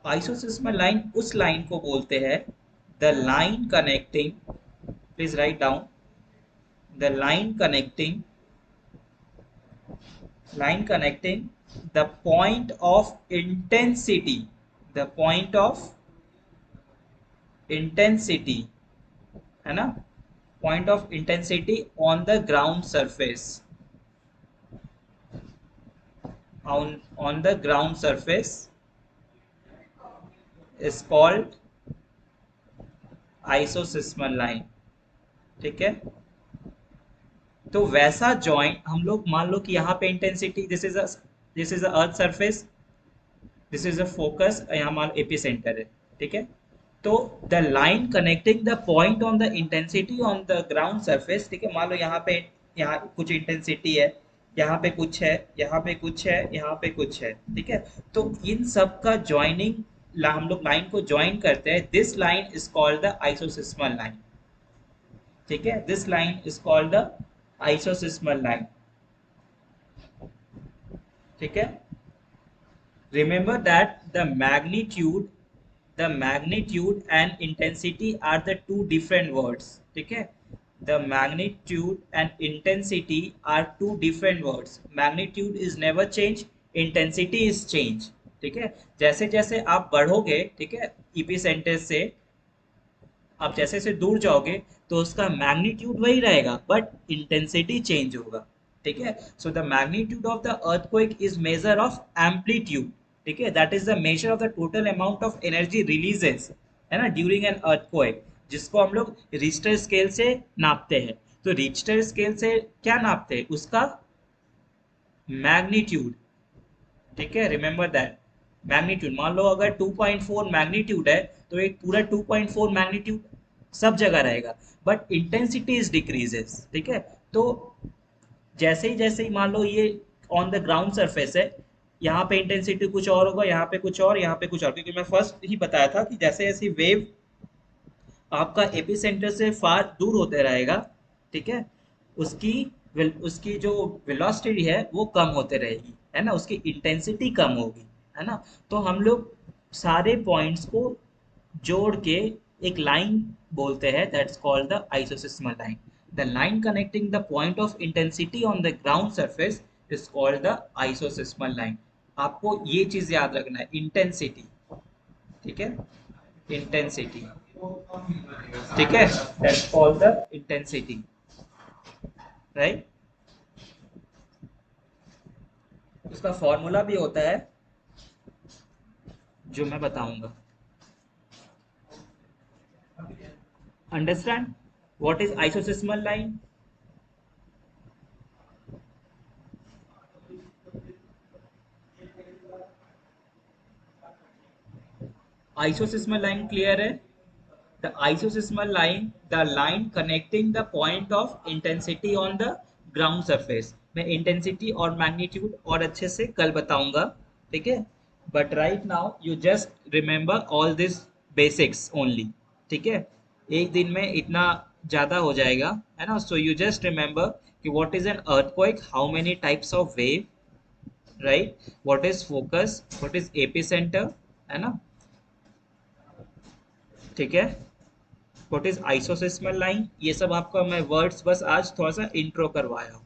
आइसोसिस्मल लाइन उस लाइन को बोलते हैं the line connecting, please write down, the line connecting the point of intensity, the point of intensity, है ना, point of intensity on the ground surface, on the ground surface is called isosysmal line, ठीक है। तो वैसा joint हम लोग मान लो कि यहाँ पे intensity, this is earth surface, this is a focus, यहाँ मान एपी सेंटर है, ठीक है। तो the line connecting the point on the intensity on the ground surface, ठीक है, मान लो यहाँ पे, यहाँ कुछ इंटेंसिटी है, यहाँ पे कुछ है, यहाँ पे कुछ है, यहाँ पे कुछ है, ठीक है। तो इन सब का ज्वाइनिंग, हम लोग लाइन को ज्वाइन करते हैं, this line is called the isoseismal line, ठीक है। This line is called the isoseismal line, ठीक है। Remember that the magnitude and intensity are the two different words, ठीक है। The magnitude and intensity are two different words. Magnitude is never change, intensity is change, ठीक है। जैसे जैसे आप बढ़ोगे, ठीक है, इपी सेंटर से आप जैसे जैसे दूर जाओगे तो उसका मैग्नीट्यूड वही रहेगा बट इंटेंसिटी चेंज होगा, ठीक है। So the magnitude of the earthquake is measure of amplitude, ठीक है, that is the measure of the total amount of energy releases, है ना, ड्यूरिंग एन अर्थक्वेक, जिसको हम लोग रिश्टर स्केल से नापते हैं। तो रिश्टर स्केल से क्या नापते हैं? उसका मैग्नीट्यूड, ठीक है, रिमेंबर दैट मैग्नीट्यूड। मान लो अगर 2.4 मैग्नीट्यूड है तो एक पूरा 2.4 मैग्नीट्यूड सब जगह रहेगा, बट इंटेंसिटी इज डिक्रीजेस, ठीक है। तो जैसे ही मान लो ये ऑन द ग्राउंड सरफेस है, यहाँ पे इंटेंसिटी कुछ और होगा, यहाँ पे कुछ और, यहाँ पे कुछ और, क्योंकि मैं फर्स्ट ही बताया था कि जैसे जैसे वेव आपका एपी सेंटर से फार दूर होते रहेगा, ठीक है, उसकी उसकी जो वेलोसिटी है वो कम होते रहेगी, है ना, उसकी इंटेंसिटी कम होगी, है ना। तो हम लोग सारे पॉइंट्स को जोड़ के एक लाइन बोलते हैं, that's called the isoseismal line. The line connecting the point of intensity on the ground surface is called the isoseismal line. आपको ये चीज याद रखना है, इंटेंसिटी, ठीक है, इंटेंसिटी, ठीक है, that's called the intensity, right. उसका फॉर्मूला भी होता है जो मैं बताऊंगा। Understand what is isoseismal line? Isoseismal line clear है? The isoseismal line, the line connecting the point of intensity on the ground surface. मैं इंटेंसिटी और मैग्नीट्यूड और अच्छे से कल बताऊंगा, ठीक है, but right now you just remember all this basics only, ठीक है। एक दिन में इतना ज्यादा हो जाएगा, है ना। सो यू जस्ट रिमेंबर कि what is an earthquake, how many types of wave, right, what is focus, what is epicentre, है ना, ठीक है, व्हाट इज आइसोसिस्मल लाइन, ये सब आपका मैं वर्ड्स बस आज थोड़ा सा इंट्रो करवाया हूँ,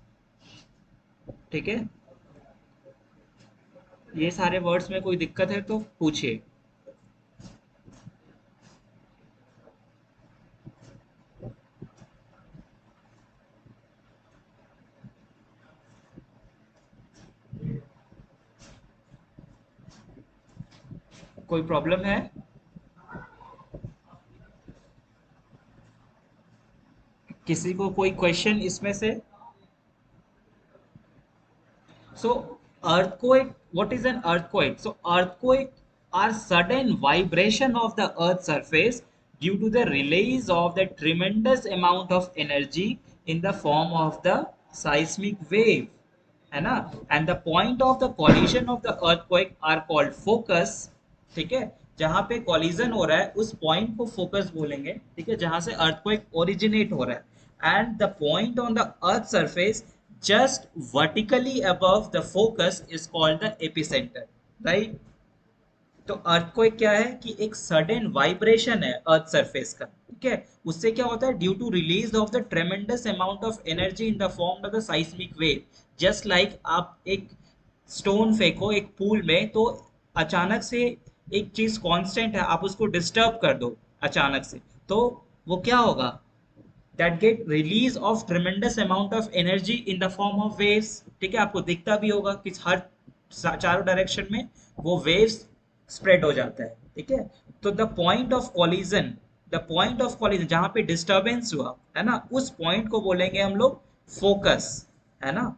ठीक है। ये सारे वर्ड्स में कोई दिक्कत है तो पूछिए। कोई प्रॉब्लम है? किसी को कोई क्वेश्चन इसमें से? So, earthquake, what is an earthquake? So, earthquake are sudden vibration of the earth's surface due to the release of the tremendous amount of energy in the form of the seismic wave. है ना? And the point of the collision of the earthquake are called focus. ठीक है, जहां पे collision हो रहा है उस पॉइंट को फोकस बोलेंगे। ठीक है, जहां से अर्थक्वेक ओरिजिनेट हो रहा है। And the point on the earth surface just vertically above the focus is called the epicenter, right? तो अर्थक्वेक क्या है कि एक सडन वाइब्रेशन है अर्थ सरफेस का। ठीक है, उससे क्या होता है, due to release of the tremendous amount of energy in the form of the seismic wave. Just like आप एक स्टोन फेंको एक पूल में, तो अचानक से एक चीज कांस्टेंट है, आप उसको डिस्टर्ब कर दो अचानक से, तो वो क्या होगा, that get release of tremendous amount of energy in the form of waves। ठीक है, आपको दिखता भी होगा कि हर चारों डायरेक्शन में वो वेव्स स्प्रेड हो जाता है। ठीक है, तो the point of collision, the point of collision जहां पे डिस्टर्बेंस हुआ है ना, उस पॉइंट को बोलेंगे हम लोग फोकस, है ना।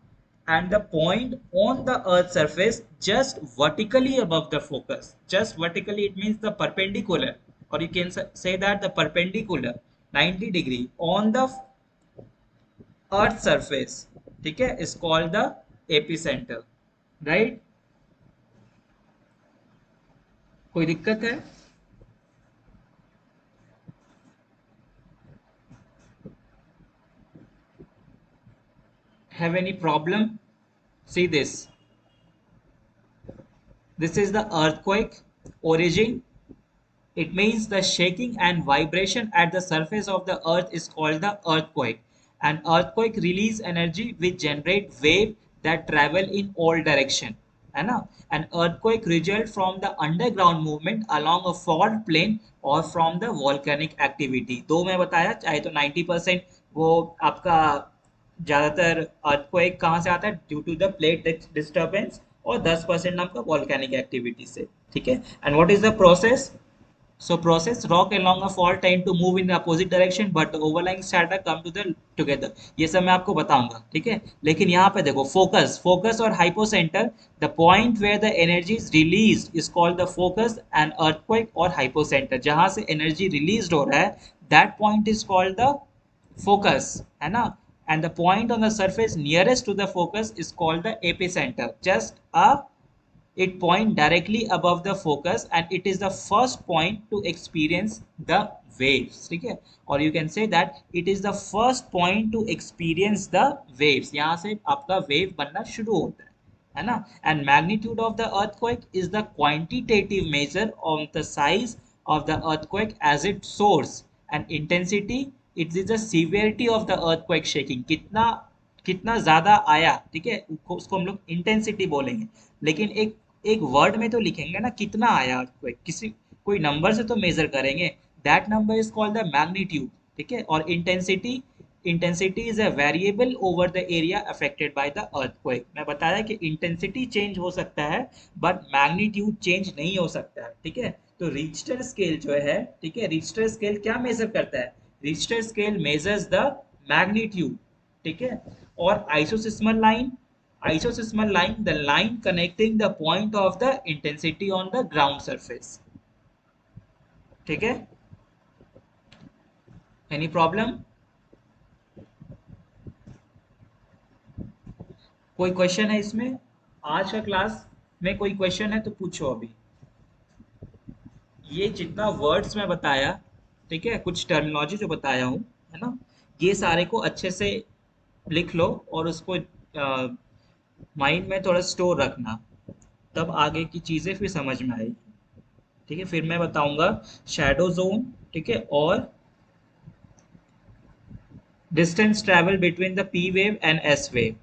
and the point on the earth surface just vertically above the focus, just vertically it means the perpendicular, or you can say that the perpendicular 90 degree on the earth surface, ठीक है, is called the epicenter, right? कोई दिक्कत है? Have any problem? See this, this is the earthquake origin. It means the shaking and vibration at the surface of the earth is called the earthquake. An earthquake release energy which generate wave that travel in all direction. है ना? An earthquake result from the underground movement along a fault plane or from the volcanic activity. दो मैं बताया, चाहे तो 90% वो आपका ज्यादातर अर्थक्वेक कहाँ से आता है, due to the plate disturbance, और 10% आपका वॉल्केनिक एक्टिविटी से। ठीक है, and what is the process? So process rock along a fault tend to move in the opposite direction, but the overlying strata come to the together. ये सब मैं आपको बताऊंगा, ठीक है। लेकिन यहाँ पे देखो, फोकस, फोकस और hypocentre, the point where the energy is released is called the focus and earthquake, और हाइपोसेंटर जहां से एनर्जी रिलीज हो रहा है, that point is called the focus, है ना। And the point on the surface nearest to the focus is called the epicenter, just a it point directly above the focus and it is the first point to experience the waves। ठीक है, और you can say that it is the first point to experience the waves, यहाँ से आपका wave बनना शुरू होता है ना। and magnitude of the earthquake is the quantitative measure of the size of the earthquake as its source, and intensity it is the severity of the earthquake shaking, कितना कितना ज्यादा आया। ठीक है, उसको हम लोग इंटेंसिटी बोलेंगे। लेकिन एक एक वर्ड में तो लिखेंगे ना कितना आया अर्थक्वेक, किसी कोई नंबर से तो मेजर करेंगे, that number is called the magnitude. ठीक है, और intensity, intensity is a variable over the area affected by the earthquake. मैं बताया कि इंटेंसिटी चेंज हो सकता है बट मैग्नीट्यूड चेंज नहीं हो सकता है। ठीक है, तो रिक्टर स्केल जो है, ठीक है, रिक्टर स्केल क्या मेजर करता है, Richter scale measures the magnitude. ठीक है, और isoseismal line, isoscemal line, the line connecting the point of the intensity on the ground surface। ठीक है, एनी प्रॉब्लम? कोई क्वेश्चन है इसमें? आज का क्लास में कोई क्वेश्चन है तो पूछो अभी। ये जितना वर्ड्स मैं बताया, ठीक है, कुछ टर्मिनोलॉजी जो बताया हूँ, है ना, ये सारे को अच्छे से लिख लो और उसको माइंड में थोड़ा स्टोर रखना, तब आगे की चीजें फिर समझ में आएगी। ठीक है, फिर मैं बताऊंगा शैडो जोन, ठीक है, और distance travel between the P wave and S wave,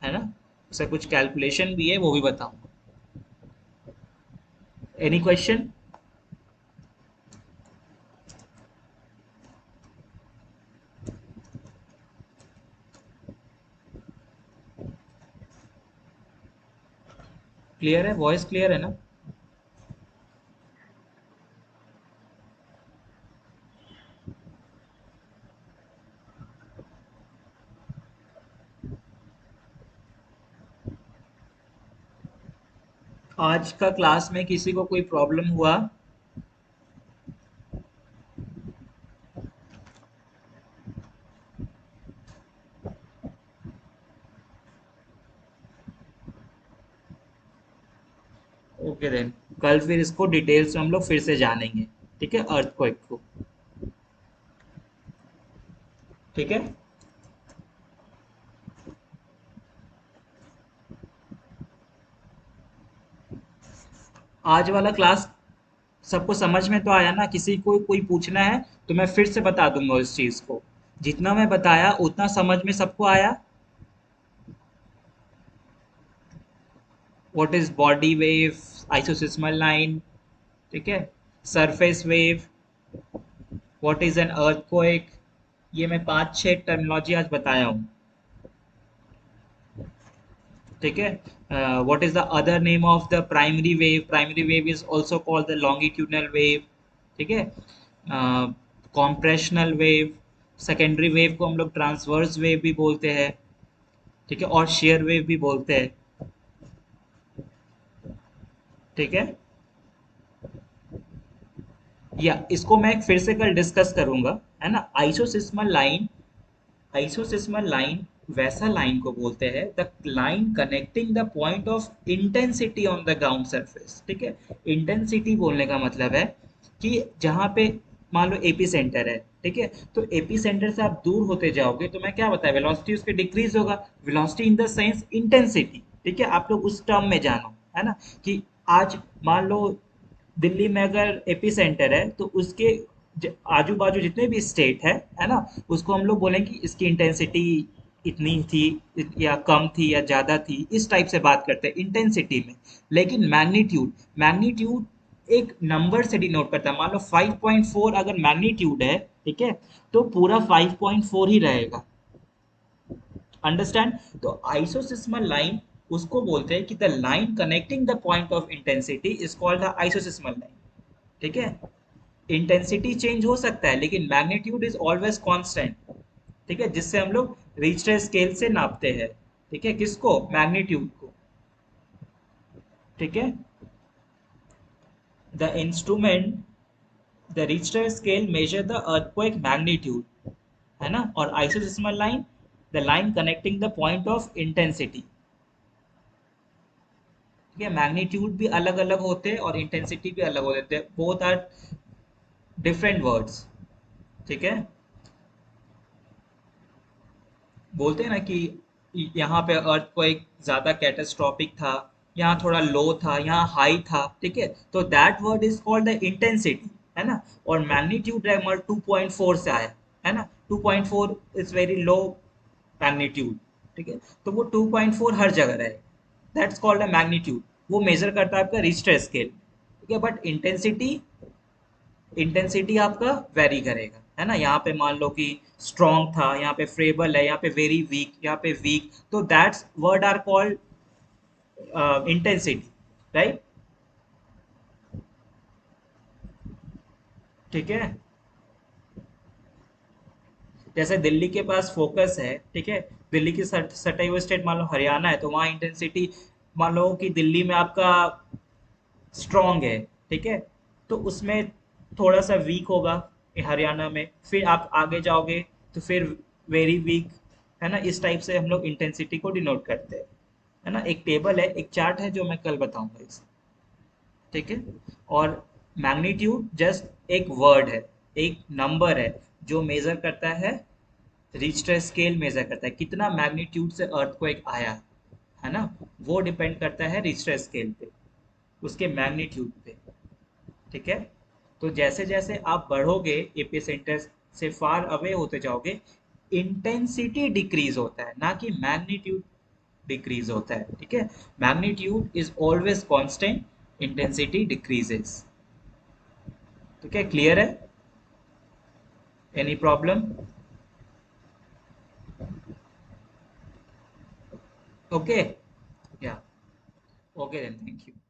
है ना, उसका कुछ कैलकुलेशन भी है, वो भी बताऊंगा। Any question? क्लियर है? वॉइस क्लियर है ना? आज का क्लास में किसी को कोई प्रॉब्लम हुआ? ओके देन, कल फिर इसको डिटेल्स में हम लोग फिर से जानेंगे, ठीक है, अर्थक्वेक को। ठीक है, आज वाला क्लास सबको समझ में तो आया ना? किसी को कोई पूछना है तो मैं फिर से बता दूंगा उस चीज को। जितना मैं बताया उतना समझ में सबको आया? What is body wave, isoseismal line, ठीक है, surface wave, what is an earthquake, ये मैं 5-6 टर्मिनोलॉजी आज बताया हूँ। ठीक है, what is the other name of the primary wave? Primary wave is also called the longitudinal wave. ठीक है, कॉम्प्रेशनल वेव। सेकेंडरी वेव को हम लोग ट्रांसवर्स वेव भी बोलते हैं, ठीक है, और शेयर वेव भी बोलते हैं। ठीक है, या इसको मैं फिर से कल डिस्कस करूंगा, है ना। आइसोसिस्मल लाइन वैसा लाइन को बोलते हैं, the line connecting the point of intensity on the ground surface. ठीक है, इंटेंसिटी बोलने का मतलब है कि जहां पे मान लो एपी सेंटर है, ठीक है, तो एपी सेंटर से आप दूर होते जाओगे तो मैं क्या बताया, वेलोसिटी उसके डिक्रीज होगा। Velocity in the sense intensity, ठीक है, आप लोग उस टर्म में जानो, है ना, कि आज मान लो दिल्ली में अगर एपी सेंटर है तो उसके आजू बाजू जितने भी स्टेट है ना, उसको हम लोग बोलेंगे कि इसकी इंटेंसिटी इतनी थी, या कम थी या ज्यादा थी, इस टाइप से बात करते हैं इंटेंसिटी में। लेकिन मैग्नीट्यूड, मैग्नीट्यूड एक नंबर से डिनोट करता है। मान लो 5.4 अगर मैग्नीट्यूड है, ठीक है, तो पूरा 5.4 ही रहेगा। अंडरस्टैंड? तो आइसोसिस्मल लाइन उसको बोलते हैं कि the line connecting the point of intensity is called the isoseismal line. ठीक है, इंटेंसिटी चेंज हो सकता है लेकिन मैग्नीट्यूड इज ऑलवेज कांस्टेंट। ठीक है, जिससे हम लोग रिश्टर स्केल से नापते हैं। ठीक है, किसको? मैग्नीट्यूड को। ठीक है, the instrument, the Richter scale measure the earthquake magnitude, है ना, और isoseismal line the line connecting the point of intensity. ठीक है, मैग्नीट्यूड भी अलग अलग होते हैं और इंटेंसिटी भी अलग होते हैं, बोथ आर डिफरेंट वर्ड्स। ठीक है, बोलते हैं ना कि यहाँ पे अर्थक्वेक ज्यादा कैटास्ट्रॉफिक था, यहाँ थोड़ा लो था, यहाँ हाई था। ठीक है, तो that word is called the intensity, है ना। और मैग्नीट्यूड रेमर 2.4 से आया, है ना। 2.4 इज वेरी लो मैग्नीट्यूड। ठीक है, तो वो 2.4 हर जगह रहे, दैट्स कॉल्ड अ मैग्नीट्यूड। वो मेजर करता है आपका रिश्टर स्केल। ठीक है, बट इंटेंसिटी आपका वेरी करेगा, है ना। यहाँ पे मान लो कि स्ट्रॉन्ग था, यहाँ पे फ्रेबल है, यहाँ पे वेरी वीक, यहाँ पे वीक, तो that's word are called intensity, right. ठीक है, जैसे दिल्ली के पास फोकस है, ठीक है, दिल्ली की सटे हुए स्टेट मान लो हरियाणा है, तो वहाँ इंटेंसिटी मान लो कि दिल्ली में आपका स्ट्रॉन्ग है, ठीक है, तो उसमें थोड़ा सा वीक होगा हरियाणा में। फिर आप आगे जाओगे तो फिर वेरी वीक, है ना। इस टाइप से हम लोग इंटेंसिटी को डिनोट करते हैं, है ना। एक टेबल है, एक चार्ट है जो मैं कल बताऊंगा इस। ठीक है, और मैग्नीट्यूड जस्ट एक वर्ड है, एक नंबर है जो मेजर करता है, रिश्टर स्केल मेजर करता है कितना मैग्नीट्यूड से अर्थक्वेक आया, है ना। वो डिपेंड करता है रिश्टर स्केल पे, उसके मैग्नीट्यूड पे। ठीक है, तो जैसे जैसे आप बढ़ोगे एपी सेंटर से फार अवे होते जाओगे, इंटेंसिटी डिक्रीज होता है, ना कि मैग्नीट्यूड डिक्रीज होता है। ठीक है, magnitude is always constant, intensity decreases. तो क्या क्लियर है? Any problem? ओके, या, ओके देन, थैंक यू।